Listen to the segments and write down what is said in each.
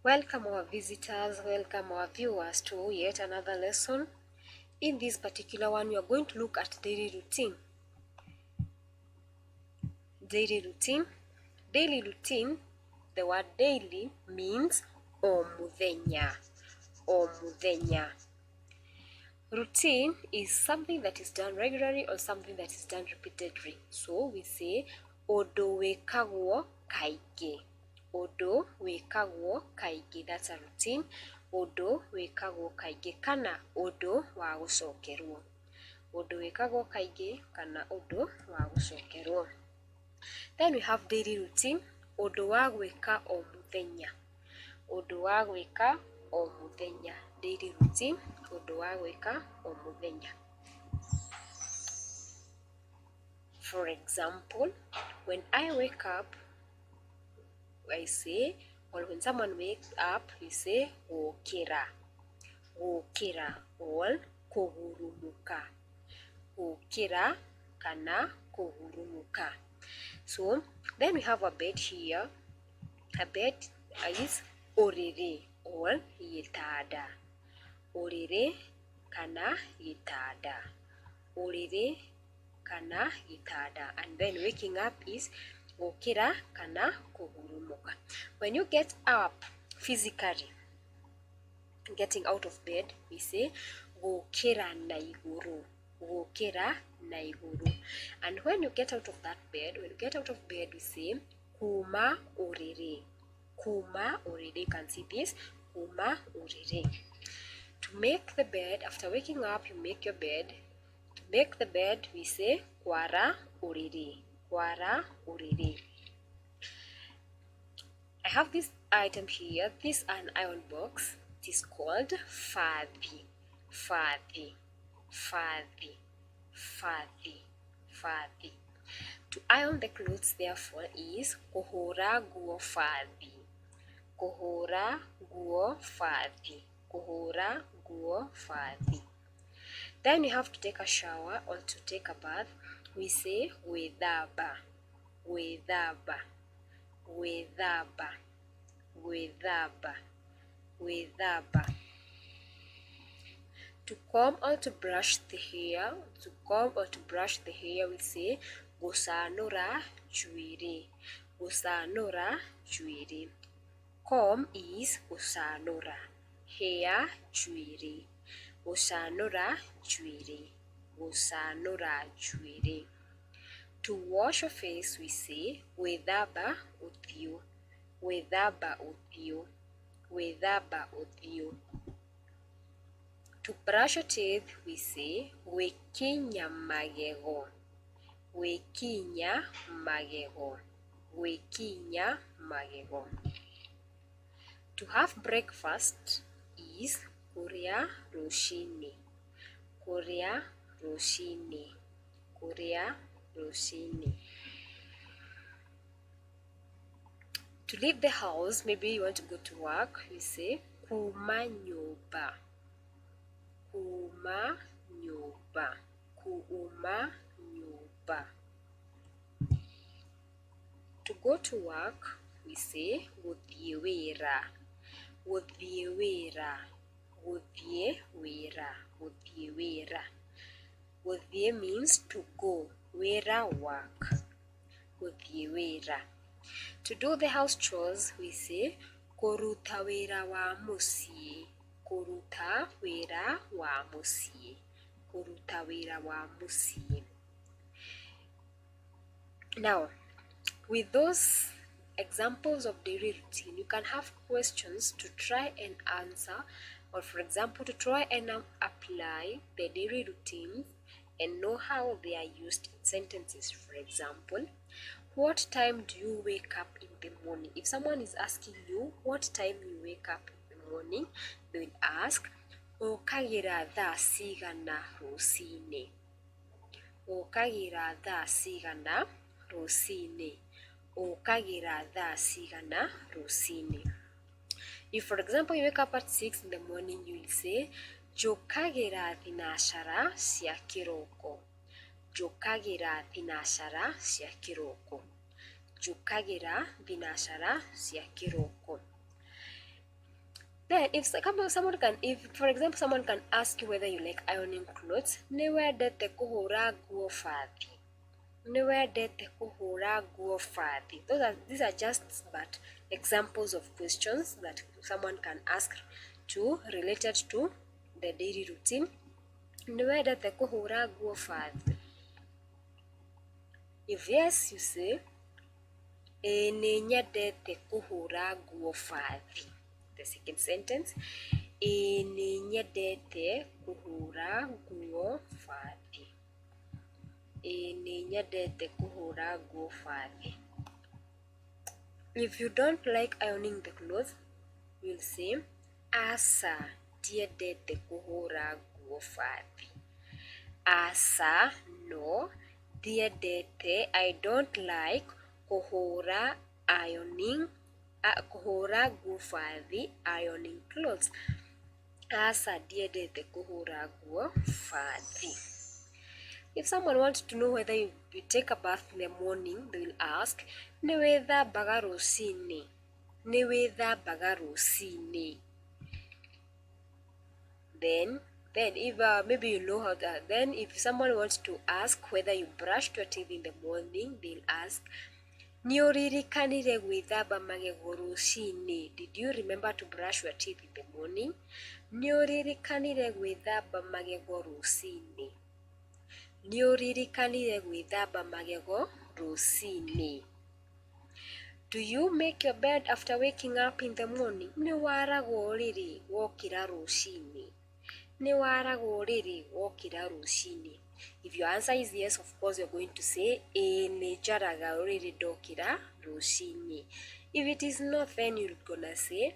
Welcome our visitors, welcome our viewers to yet another lesson. In this particular one, we are going to look at daily routine. Daily routine. Daily routine, the word daily means omuthenya. Omuthenya. Routine is something that is done regularly or something that is done repeatedly. So we say odo wekagwo kaige. Odo wekagwo kaige. That's a routine. Odo wekagwo kaige kana odo wa gucokerwo. Odo wekagwo kaige kana odo wa gucokerwo. Then we have daily routine. Odo wa gwika o muthenya. Odo wa gwika o muthenya. Daily routine. Odo wa gwika o muthenya. For example, when I wake up, I say, or when someone wakes up, we say gukira. Gukira or kugurumuka. Gukira kana kugurumuka. So then we have a bed here. A bed is orere or yitada. Orere kana yitada. Orere kana yitada. And then waking up is gukira kana kugurumuka. When you get up physically, getting out of bed, we say gukira na iguru. Gukira na iguru. And when you get out of that bed, we say kuma orere. Kuma orere. You can see this. Kuma orere. To make the bed, after waking up, you make your bed. To make the bed, we say kwara orere. Kwara orere. I have this item here. This is an iron box. It is called fadhi. Fadhi. Fadhi. Fadhi. Fadhi. To iron the clothes, therefore, is kuhura guo fadhi. Kuhura guo fadhi. Kuhura guo fadhi. Then you have to take a shower or to take a bath. We say wethaba. Wethaba. Wethaba. Wethaba. Wethaba. To comb or to brush the hair, we say gusanura juire. Gusanura juire. Comb is gusanura. Hair juire. Gusanura juire. Gusanura juire. To wash your face, we say wethaba uthio. Wethaba uthio. Wethaba uthio. To brush your teeth, we say wekinya magego. Wekinya magego. Wekinya magego. To have breakfast is kuria roshini. Kuria roshini. Kuria roshini. To leave the house, maybe you want to go to work, we say kuma nyoba. Kuma nyoba. Kuma nyoba. To go to work, we say guthie wira. Guthie wira. Guthie wira. Guthie wira. Guthie means to go. Wira, work. Guthie wira. To do the house chores, we say kuruta wira wa muciĩ. Kuruta wira wa muciĩ. Kuruta wira wa muciĩ. Now, with those examples of daily routine, you can have questions to try and answer, or for example, to try and apply the daily routines and know how they are used in sentences. For example, what time do you wake up in the morning? If someone is asking you what time you wake up in the morning, they will ask, okagira thaa cigana rũcinĩ? Okagira thaa cigana rũcinĩ? Okagira thaa cigana rũcinĩ? If, for example, you wake up at 6 in the morning, you will say, njukagira thinacara cia kĩroko. Njukagira thinacara cia kĩroko. Njukagira thinacara cia kĩroko. Then if for example someone can ask you whether you like ironing clothes, niwendete kuhura nguo fathi. Niwendete kuhura nguo fathi. These are just but examples of questions that someone can ask related to the daily routine. Niwendete kuhura nguo fathi. If yes, you say nĩ nyendete kũhũra nguo fathi. The second sentence, nĩ nyendete kũhũra nguo fathi. Nĩ nyendete kũhũra nguo fathi. If you don't like ironing the clothes, you'll say aca ndiendete kũhũra nguo fathi. Aca, no. Ndiendete, I don't like. Kuhura nguo fathi, ironing clothes. Aca ndiendete kuhura nguo fathi. If someone wants to know whether you take a bath in the morning, they will ask, nĩ wĩthambaga rũcinĩ? Nĩ wĩthambaga rũcinĩ? Then if maybe you know how that. Then if someone wants to ask whether you brushed your teeth in the morning, they'll ask, nĩũririkanire gwĩthamba magego rũcinĩ? Did you remember to brush your teeth in the morning? Nĩũririkanire gwĩthamba magego rũcinĩ? Nĩũririkanire gwĩthamba magego rũcinĩ? Do you make your bed after waking up in the morning? Nĩwaragwo rĩrĩ wokĩra rũcinĩ? Nĩwaragwo rĩrĩ wokĩra rũcinĩ? If your answer is yes, of course you're going to say nĩ njaraga rĩrĩ ndokĩra rũcinĩ. If it is not, then you're gonna say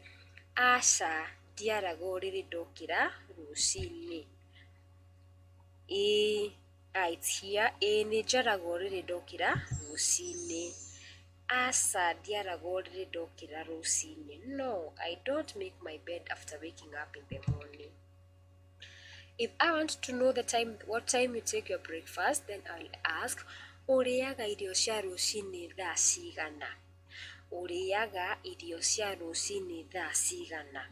aca ndiaragwo rĩrĩ ndokĩra rũcinĩ. It's here. Nĩ njaragwo rĩrĩ ndokĩra rũcinĩ. Aca ndiaragwo rĩrĩ ndokĩra rũcinĩ. No, I don't make my bed after waking up in the morning. If I want to know what time you take your breakfast, then I'll ask, ũrĩaga irio cia rũcinĩ thaa cigana? Ũrĩaga irio cia rũcinĩ thaa cigana?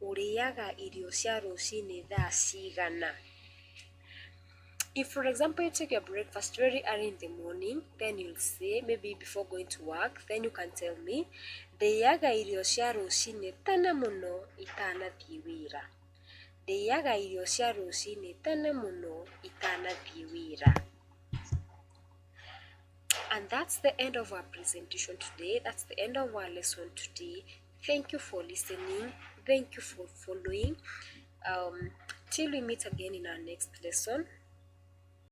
Ũrĩaga irio cia rũcinĩ thaa cigana? If, for example, you take your breakfast very early in the morning, then you'll say, maybe before going to work, then you can tell me, ndĩaga irio cia rũcinĩ tene mũno itanathiĩ wĩra. Ndĩaga irio cia rũcinĩ tene mũno itanathiĩ wĩra. And that's the end of our presentation today. That's the end of our lesson today. Thank you for listening. Thank you for following. Till we meet again in our next lesson.